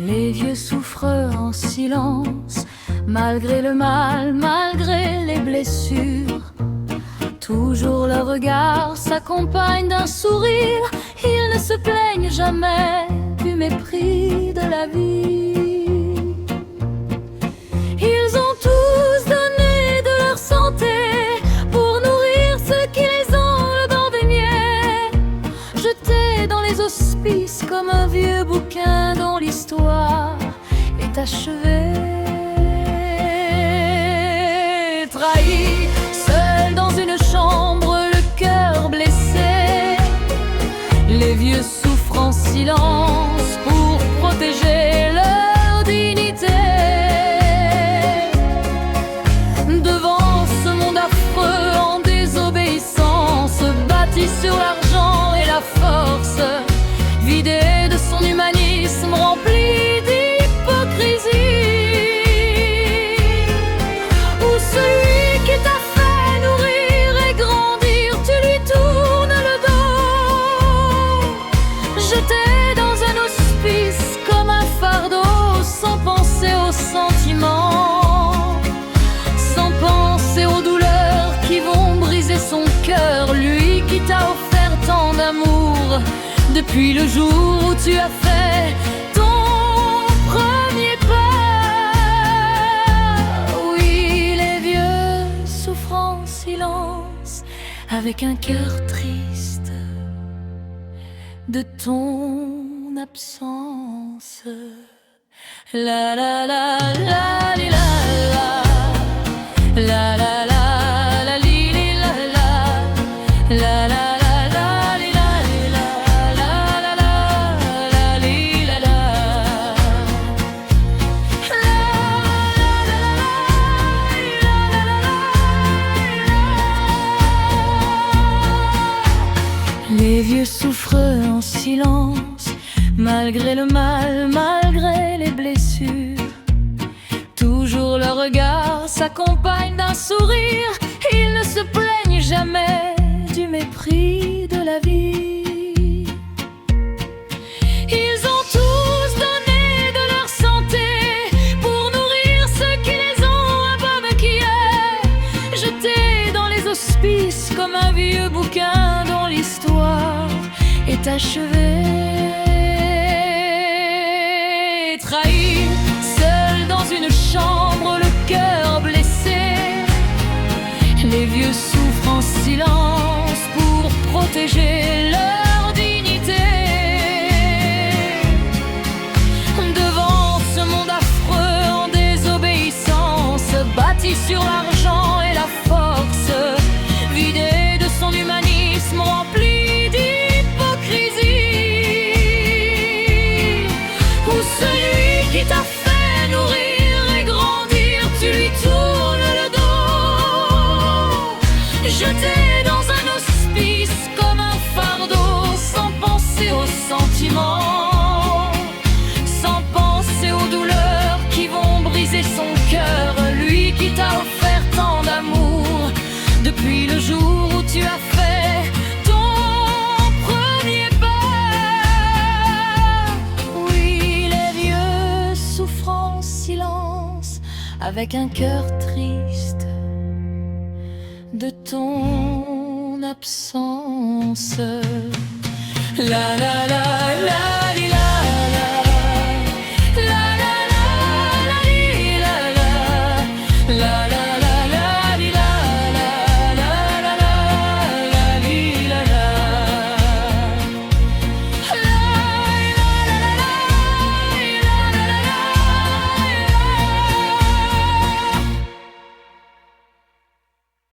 Les vieux souffrent en silence, malgré le mal, malgré les blessures. Toujours leur regard s'accompagne d'un sourire. Ils ne se plaignent jamais du mépris de la vie. Ils ont tous donné de leur santé pour nourrir ceux qui les ont le banc des miens. Jetés dans les hospices comme un vieux bouquin dont l'histoire est achevée. Trahis, seul dans une chambre, le cœur blessé, les vieux souffrent en silence pour protéger leur dignité. Devant ce monde affreux en désobéissance, bâti sur l'argent et la force, vidé de son humanisme, rempli d'hypocrisie, où celui qui t'a fait nourrir et grandir, tu lui tournes le dos, jeté dans un hospice comme un fardeau, sans penser aux sentiments, sans penser aux douleurs qui vont briser son cœur. Lui qui t'a offert tant d'amour depuis le jour où tu as fait ton premier pas. Oui, les vieux souffrent en silence, avec un cœur triste de ton absence. La la la la li, la la la la la la li, li, la la la la. Les vieux souffrent en silence, malgré le mal, malgré les blessures. Toujours leur regard s'accompagne d'un sourire. Ils ne se plaignent jamais du mépris de la vie. Ils ont tous donné de leur santé pour nourrir ceux qui les ont un peu maquillés, jetés dans les hospices comme un vieux bouquin dont l'histoire est achevée. Trahis, seul dans une chambre, le cœur blessé, les vieux souffrent en silence pour protéger leur dignité. Devant ce monde affreux en désobéissance, bâti sur l'argent et la force, vidé de son humanisme, rempli d'hypocrisie, où celui qui t'a fait nourrir et grandir, tu lui tournes le dos, jeté dans un hospice comme un fardeau, sans penser aux sentiments, sans penser aux douleurs qui vont briser son cœur. Lui qui t'a offert tant d'amour depuis le jour où tu as fait ton premier pas. Oui, les vieux souffrent en silence, avec un cœur triste de ton absence. La la